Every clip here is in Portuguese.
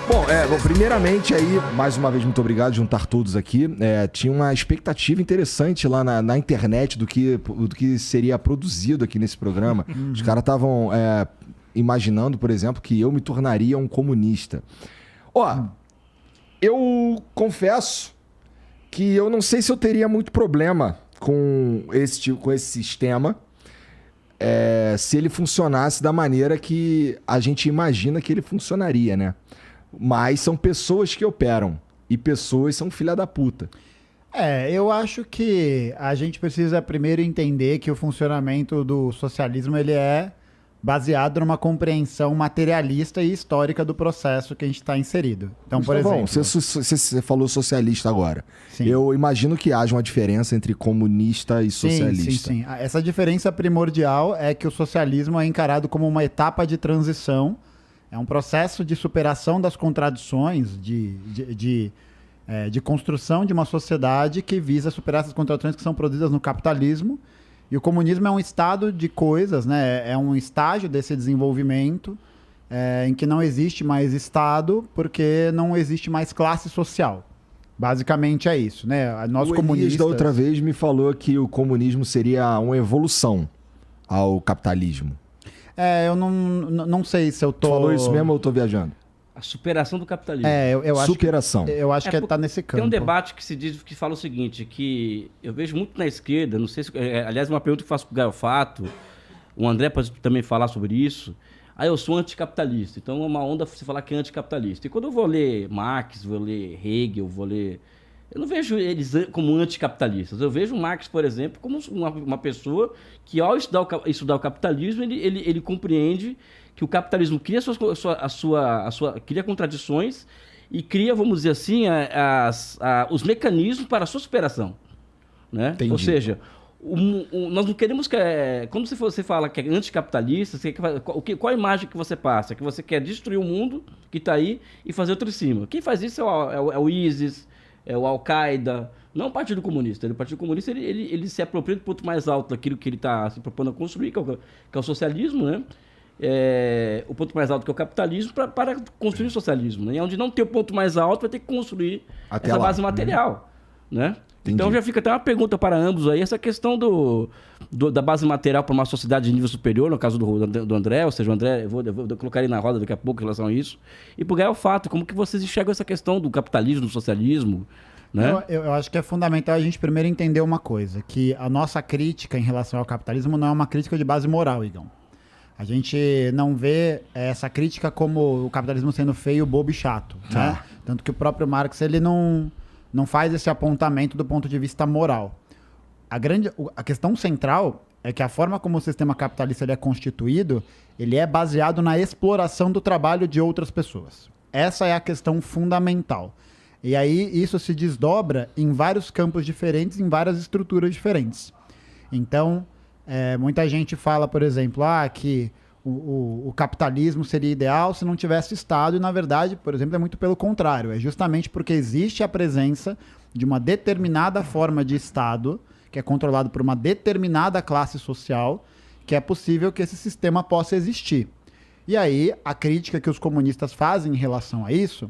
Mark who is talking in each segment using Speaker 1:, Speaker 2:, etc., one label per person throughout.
Speaker 1: Bom, primeiramente aí, mais uma vez, muito obrigado de juntar todos aqui. Tinha uma expectativa interessante lá na internet do que seria produzido aqui nesse programa. Os caras estavam imaginando, por exemplo, que eu me tornaria um comunista. Eu confesso que eu não sei se eu teria muito problema com esse sistema, se ele funcionasse da maneira que a gente imagina que ele funcionaria, né? Mas são pessoas que operam. E pessoas são filha da puta.
Speaker 2: Eu acho que a gente precisa primeiro entender que o funcionamento do socialismo ele é baseado numa compreensão materialista e histórica do processo que a gente está inserido. Então, por exemplo...
Speaker 1: Você falou socialista agora.
Speaker 2: Sim.
Speaker 1: Eu imagino que haja uma diferença entre comunista e socialista.
Speaker 2: Sim. Essa diferença primordial é que o socialismo é encarado como uma etapa de transição. É um processo de superação das contradições, de construção de uma sociedade que visa superar essas contradições que são produzidas no capitalismo. E o comunismo é um estado de coisas, né? É um estágio desse desenvolvimento em que não existe mais Estado porque não existe mais classe social. Basicamente é isso, né? Nós comunistas...
Speaker 1: da outra vez me falou que o comunismo seria uma evolução ao capitalismo.
Speaker 2: Eu não sei se eu tô...
Speaker 1: Falou isso mesmo ou eu tô viajando?
Speaker 3: A superação do capitalismo.
Speaker 2: Eu acho
Speaker 1: superação.
Speaker 2: Eu acho que tá nesse campo.
Speaker 3: Tem um debate que fala o seguinte, que eu vejo muito na esquerda, não sei se... aliás, uma pergunta que eu faço pro Gaio Fato, o André pode também falar sobre isso. Eu sou anticapitalista. Então é uma onda você falar que é anticapitalista. E quando eu vou ler Marx, vou ler Hegel, eu não vejo eles como anticapitalistas. Eu vejo Marx, por exemplo, como uma pessoa que, ao estudar o capitalismo, ele compreende que o capitalismo cria cria contradições e cria, vamos dizer assim, os mecanismos para a sua superação. Né?
Speaker 1: Entendi.
Speaker 3: Ou seja, nós não queremos que... quando você fala que é anticapitalista, qual a imagem que você passa? Que você quer destruir o mundo que está aí e fazer outro em cima. Quem faz isso é o ISIS, é o Al-Qaeda, não o Partido Comunista. O Partido Comunista ele se apropria do ponto mais alto daquilo que ele está se propondo a construir, que é o socialismo, né? O ponto mais alto que é o capitalismo para construir o socialismo. Né? E onde não tem o ponto mais alto, vai ter que construir essa base material. Né? Então já fica até uma pergunta para ambos aí, essa questão da base material para uma sociedade de nível superior, no caso do André, ou seja, o André, eu vou colocar ele na roda daqui a pouco em relação a isso, e por Gaio Fato, como que vocês enxergam essa questão do capitalismo, do socialismo, né?
Speaker 2: Eu acho que é fundamental a gente primeiro entender uma coisa, que a nossa crítica em relação ao capitalismo não é uma crítica de base moral, Igão. A gente não vê essa crítica como o capitalismo sendo feio, bobo e chato, né? Tanto que o próprio Marx, ele não faz esse apontamento do ponto de vista moral. A questão central é que a forma como o sistema capitalista ele é constituído, ele é baseado na exploração do trabalho de outras pessoas. Essa é a questão fundamental. E aí isso se desdobra em vários campos diferentes, em várias estruturas diferentes. Então, muita gente fala, por exemplo, que o capitalismo seria ideal se não tivesse Estado, e na verdade, por exemplo, é muito pelo contrário. É justamente porque existe a presença de uma determinada forma de Estado, que é controlado por uma determinada classe social, que é possível que esse sistema possa existir. E aí, a crítica que os comunistas fazem em relação a isso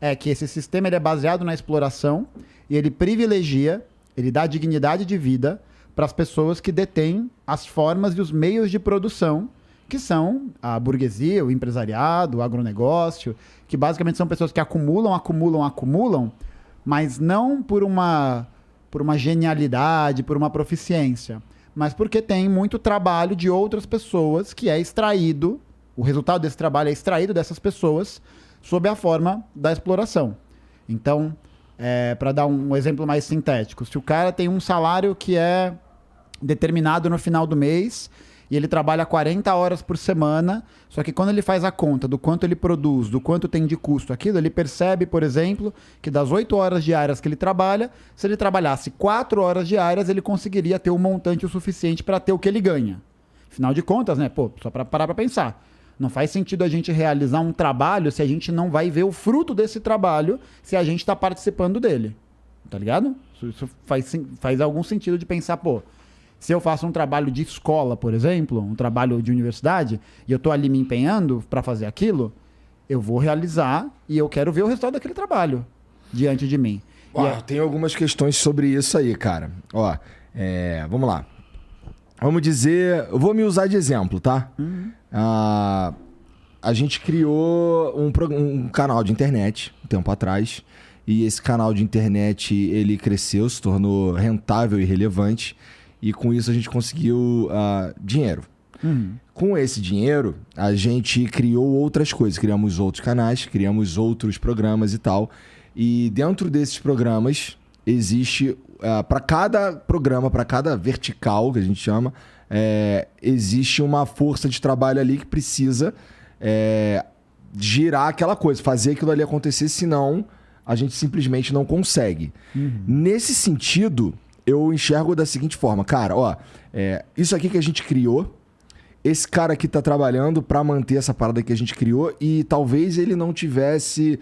Speaker 2: é que esse sistema ele é baseado na exploração e ele privilegia, ele dá dignidade de vida para as pessoas que detêm as formas e os meios de produção, que são a burguesia, o empresariado, o agronegócio, que basicamente são pessoas que acumulam, mas não por uma genialidade, por uma proficiência, mas porque tem muito trabalho de outras pessoas que é extraído, o resultado desse trabalho é extraído dessas pessoas sob a forma da exploração. Então, para dar um exemplo mais sintético, se o cara tem um salário que é determinado no final do mês e ele trabalha 40 horas por semana, só que quando ele faz a conta do quanto ele produz, do quanto tem de custo aquilo, ele percebe, por exemplo, que das 8 horas diárias que ele trabalha, se ele trabalhasse 4 horas diárias, ele conseguiria ter um montante o suficiente para ter o que ele ganha. Afinal de contas, né? Só para parar para pensar. Não faz sentido a gente realizar um trabalho se a gente não vai ver o fruto desse trabalho se a gente está participando dele. Tá ligado? Isso faz algum sentido de pensar, se eu faço um trabalho de escola, por exemplo, um trabalho de universidade, e eu estou ali me empenhando para fazer aquilo, eu vou realizar e eu quero ver o resultado daquele trabalho diante de mim.
Speaker 1: Tem algumas questões sobre isso aí, cara. Ó, vamos lá. Vamos dizer... Eu vou me usar de exemplo, tá? A gente criou um canal de internet um tempo atrás. E esse canal de internet, ele cresceu, se tornou rentável e relevante. E com isso a gente conseguiu dinheiro. Com esse dinheiro, a gente criou outras coisas. Criamos outros canais, criamos outros programas e tal. E dentro desses programas, existe... para cada programa, para cada vertical, que a gente chama, existe uma força de trabalho ali que precisa girar aquela coisa, fazer aquilo ali acontecer, senão a gente simplesmente não consegue. Nesse sentido, eu enxergo da seguinte forma. Cara, isso aqui que a gente criou, esse cara aqui tá trabalhando para manter essa parada que a gente criou e talvez ele não tivesse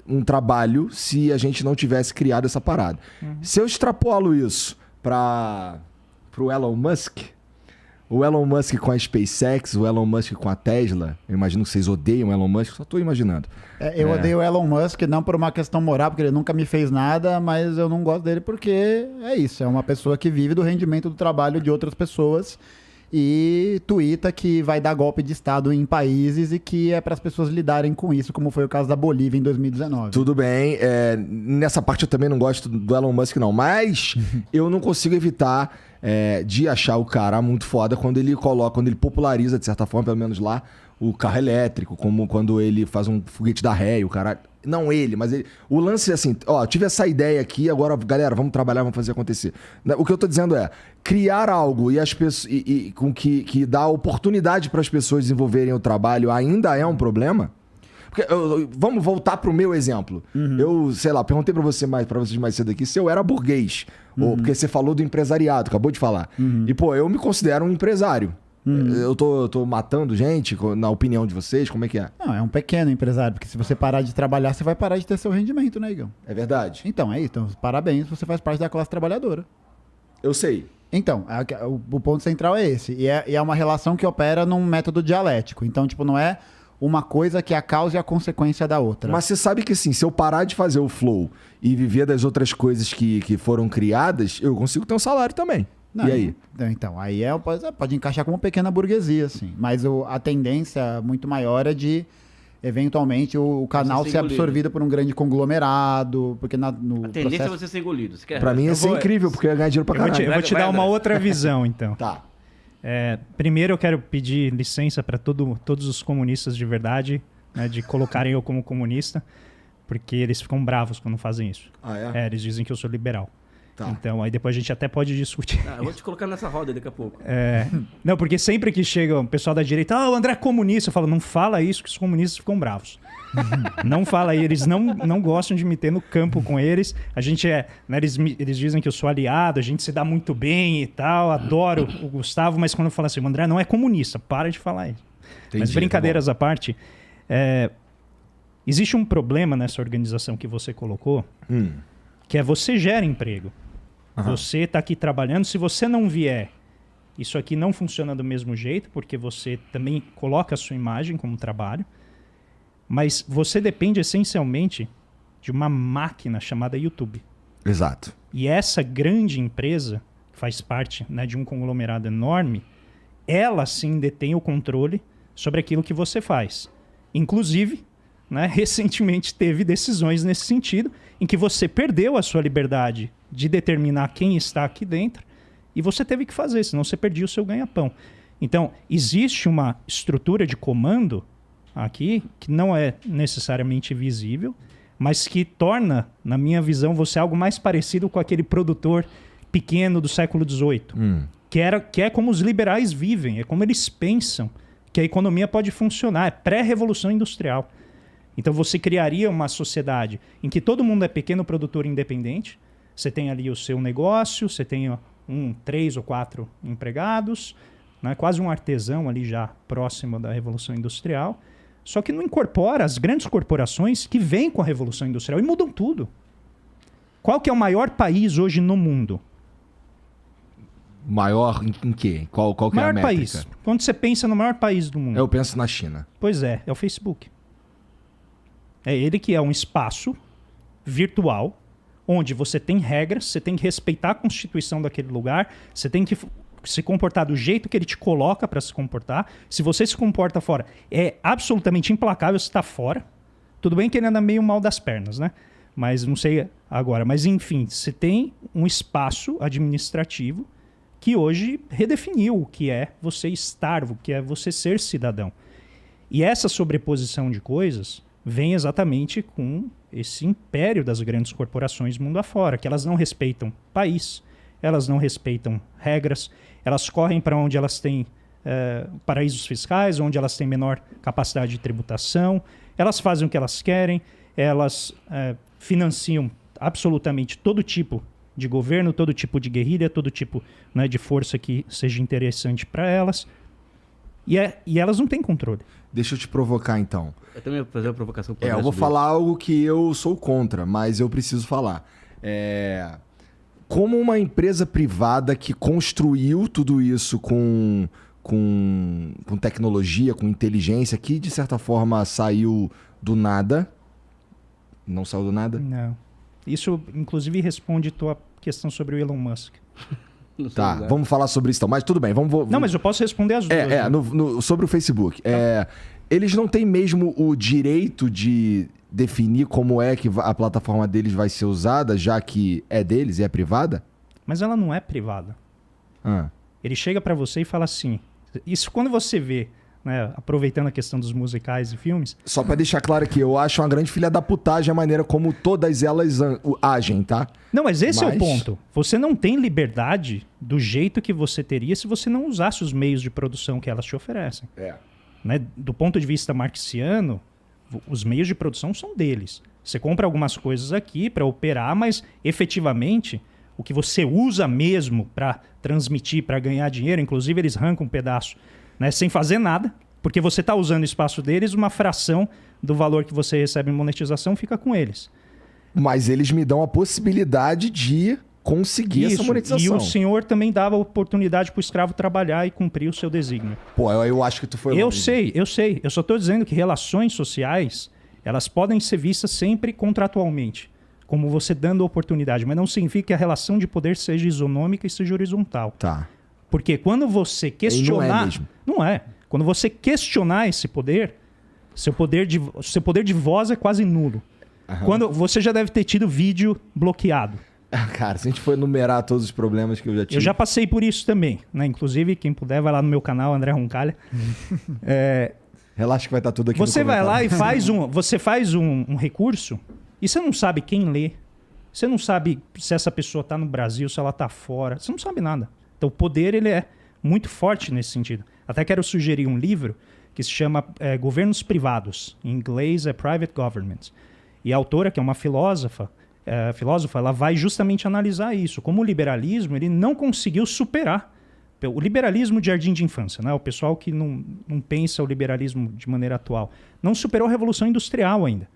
Speaker 1: um trabalho se a gente não tivesse criado essa parada. Se eu extrapolo isso pro Elon Musk, o Elon Musk com a SpaceX, o Elon Musk com a Tesla, eu imagino que vocês odeiam o Elon Musk, só tô imaginando.
Speaker 2: Eu odeio o Elon Musk, não por uma questão moral, porque ele nunca me fez nada, mas eu não gosto dele porque é isso, é uma pessoa que vive do rendimento do trabalho de outras pessoas e tuita que vai dar golpe de Estado em países e que é para as pessoas lidarem com isso, como foi o caso da Bolívia em 2019. Tudo
Speaker 1: bem, nessa parte eu também não gosto do Elon Musk não, mas eu não consigo evitar de achar o cara muito foda quando ele populariza, de certa forma, pelo menos lá, o carro elétrico, como quando ele faz um foguete da ré, o cara... Não ele, mas ele... O lance é assim, tive essa ideia aqui, agora, galera, vamos trabalhar, vamos fazer acontecer. O que eu tô dizendo é, criar algo e as pessoas com que dá oportunidade para as pessoas desenvolverem o trabalho ainda é um problema? Porque, vamos voltar pro meu exemplo. Eu, sei lá, perguntei para vocês mais cedo aqui se eu era burguês. Ou porque você falou do empresariado, acabou de falar. E, pô, eu me considero um empresário. Eu tô matando gente, na opinião de vocês, como é que é?
Speaker 2: Não, é um pequeno empresário, porque se você parar de trabalhar, você vai parar de ter seu rendimento, né, Igão?
Speaker 1: É verdade.
Speaker 2: Então, é isso. Então, parabéns, você faz parte da classe trabalhadora.
Speaker 1: Eu sei.
Speaker 2: Então, o ponto central é esse. E é uma relação que opera num método dialético. Então, tipo, não é uma coisa que é a causa e a consequência da outra.
Speaker 1: Mas você sabe que, assim, se eu parar de fazer o flow e viver das outras coisas que foram criadas, eu consigo ter um salário também.
Speaker 2: Não,
Speaker 1: e aí?
Speaker 2: Então, aí pode encaixar como pequena burguesia, assim. Mas a tendência muito maior é de, eventualmente, o canal ser absorvido por um grande conglomerado, porque
Speaker 3: a tendência é você ser engolido.
Speaker 1: Pra mim ia ser incrível, porque eu ia ganhar dinheiro pra caralho.
Speaker 4: Eu vou te dar uma outra visão, então.
Speaker 1: Tá.
Speaker 4: Primeiro eu quero pedir licença para todos os comunistas de verdade, né, de colocarem eu como comunista, porque eles ficam bravos quando fazem isso.
Speaker 1: Ah, é?
Speaker 4: Eles dizem que eu sou liberal.
Speaker 1: Tá.
Speaker 4: Então, aí depois a gente até pode discutir.
Speaker 3: Eu vou te colocar nessa roda daqui a pouco.
Speaker 4: Não, porque sempre que chega o pessoal da direita, o André é comunista, eu falo, não fala isso que os comunistas ficam bravos. Não fala aí, eles não gostam de me ter no campo com eles. A gente né, eles dizem que eu sou aliado, a gente se dá muito bem e tal, adoro o Gustavo, mas quando eu falo assim, o André não é comunista, para de falar isso.
Speaker 1: Entendi,
Speaker 4: mas brincadeiras à parte, existe um problema nessa organização que você colocou, que é você gera emprego. Você está aqui trabalhando, se você não vier, isso aqui não funciona do mesmo jeito, porque você também coloca a sua imagem como trabalho, mas você depende essencialmente de uma máquina chamada YouTube.
Speaker 1: Exato.
Speaker 4: E essa grande empresa, que faz parte, né, de um conglomerado enorme, ela sim detém o controle sobre aquilo que você faz. Inclusive, né, recentemente teve decisões nesse sentido, em que você perdeu a sua liberdade de determinar quem está aqui dentro e você teve que fazer, senão você perdia o seu ganha-pão. Então, existe uma estrutura de comando aqui que não é necessariamente visível, mas que torna, na minha visão, você algo mais parecido com aquele produtor pequeno do século XVIII, que é como os liberais vivem, é como eles pensam que a economia pode funcionar, é pré-revolução industrial. Então você criaria uma sociedade em que todo mundo é pequeno produtor independente, você tem ali o seu negócio, você tem 3 ou 4 empregados, né, quase um artesão ali já próximo da Revolução Industrial, só que não incorpora as grandes corporações que vêm com a Revolução Industrial e mudam tudo. Qual que é o maior país hoje no mundo?
Speaker 1: Maior em quê? Qual que é a
Speaker 4: Maior
Speaker 1: métrica?
Speaker 4: país. Quando você pensa no maior país do mundo.
Speaker 1: Eu penso na China.
Speaker 4: Pois é o Facebook. É ele que é um espaço virtual onde você tem regras, você tem que respeitar a constituição daquele lugar, você tem que se comportar do jeito que ele te coloca para se comportar. Se você se comporta fora, é absolutamente implacável, você está fora. Tudo bem que ele anda meio mal das pernas, né? Mas não sei agora. Mas enfim, você tem um espaço administrativo que hoje redefiniu o que é você estar, o que é você ser cidadão. E essa sobreposição de coisas vem exatamente com esse império das grandes corporações mundo afora, que elas não respeitam país, elas não respeitam regras, elas correm para onde elas têm paraísos fiscais, onde elas têm menor capacidade de tributação, elas fazem o que elas querem, elas financiam absolutamente todo tipo de governo, todo tipo de guerrilha, todo tipo, né, de força que seja interessante para elas. E elas não têm controle.
Speaker 1: Deixa eu te provocar, então.
Speaker 3: Eu também vou fazer uma provocação.
Speaker 1: Eu vou falar algo que eu sou contra, mas eu preciso falar. Como uma empresa privada que construiu tudo isso com tecnologia, com inteligência, que de certa forma saiu do nada. Não saiu do nada?
Speaker 4: Não. Isso, inclusive, responde tua questão sobre o Elon Musk.
Speaker 1: Tá, vamos falar sobre isso então. Mas tudo bem, vamos...
Speaker 4: Não, mas eu posso responder as duas. Né?
Speaker 1: Sobre o Facebook. Eles não têm mesmo o direito de definir como é que a plataforma deles vai ser usada, já que é deles e é privada?
Speaker 4: Mas ela não é privada. Ele chega pra você e fala assim... Isso quando você vê, né, aproveitando a questão dos musicais e filmes...
Speaker 1: Só pra deixar claro aqui, eu acho uma grande filha da putagem a maneira como todas elas agem, tá?
Speaker 4: Não, mas esse é o ponto. Você não tem liberdade do jeito que você teria se você não usasse os meios de produção que elas te oferecem. Né? Do ponto de vista marxiano, os meios de produção são deles. Você compra algumas coisas aqui para operar, mas efetivamente o que você usa mesmo para transmitir, para ganhar dinheiro, inclusive eles arrancam um pedaço, né, sem fazer nada, porque você está usando o espaço deles, uma fração do valor que você recebe em monetização fica com eles.
Speaker 1: Mas eles me dão a possibilidade de conseguir essa monetização.
Speaker 4: E o senhor também dava oportunidade para o escravo trabalhar e cumprir o seu desígnio.
Speaker 1: Pô, eu acho que tu foi longe.
Speaker 4: Eu sei. Eu só estou dizendo que relações sociais, elas podem ser vistas sempre contratualmente, como você dando oportunidade, mas não significa que a relação de poder seja isonômica e seja horizontal.
Speaker 1: Tá.
Speaker 4: Porque quando você questionar...
Speaker 1: Não é mesmo.
Speaker 4: Não é. Quando você questionar esse poder, seu poder de voz é quase nulo. Quando você já deve ter tido vídeo bloqueado.
Speaker 1: Cara, se a gente for enumerar todos os problemas que eu já tive...
Speaker 4: Eu já passei por isso também, né? Inclusive, quem puder, vai lá no meu canal, André Roncalha.
Speaker 1: Relaxa que vai estar tudo aqui
Speaker 4: você
Speaker 1: no
Speaker 4: vai lá e
Speaker 1: comentário.
Speaker 4: faz um recurso e você não sabe quem lê. Você não sabe se essa pessoa está no Brasil, se ela está fora. Você não sabe nada. Então o poder ele é muito forte nesse sentido. Até quero sugerir um livro que se chama Governos Privados. Em inglês é Private Governments. E a autora, que é uma filósofa, ela vai justamente analisar isso. Como o liberalismo ele não conseguiu superar o liberalismo de jardim de infância, né? O pessoal que não pensa o liberalismo de maneira atual. Não superou a Revolução Industrial ainda.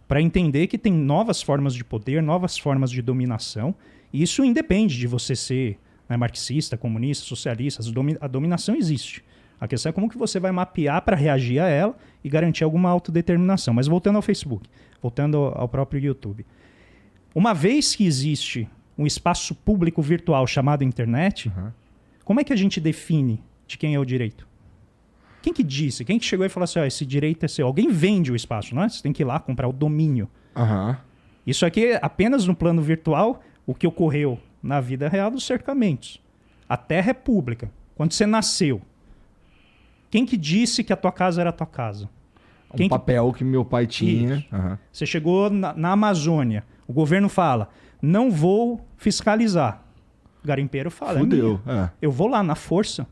Speaker 4: Para entender que tem novas formas de poder, novas formas de dominação. E isso independe de você ser, né, marxista, comunista, socialista. A dominação existe. A questão é como que você vai mapear para reagir a ela e garantir alguma autodeterminação. Mas voltando ao Facebook, voltando ao próprio YouTube. Uma vez que existe um espaço público virtual chamado internet, como é que a gente define de quem é o direito? Quem que disse? Quem que chegou e falou assim, esse direito é seu? Alguém vende o espaço, não é? Você tem que ir lá comprar o domínio. Isso aqui é apenas no plano virtual o que ocorreu na vida real dos cercamentos. A terra é pública. Quando você nasceu, quem que disse que a tua casa era a tua casa?
Speaker 1: Papel que meu pai tinha.
Speaker 4: Você chegou na Amazônia, o governo fala, não vou fiscalizar. O garimpeiro fala,
Speaker 1: fudeu.
Speaker 4: Eu vou lá na força.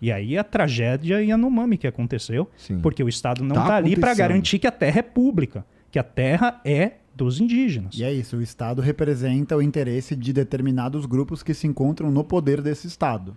Speaker 4: E aí a tragédia Yanomami que aconteceu, porque o Estado não está ali para garantir que a terra é pública, que a terra é dos indígenas.
Speaker 2: E é isso, o Estado representa o interesse de determinados grupos que se encontram no poder desse Estado.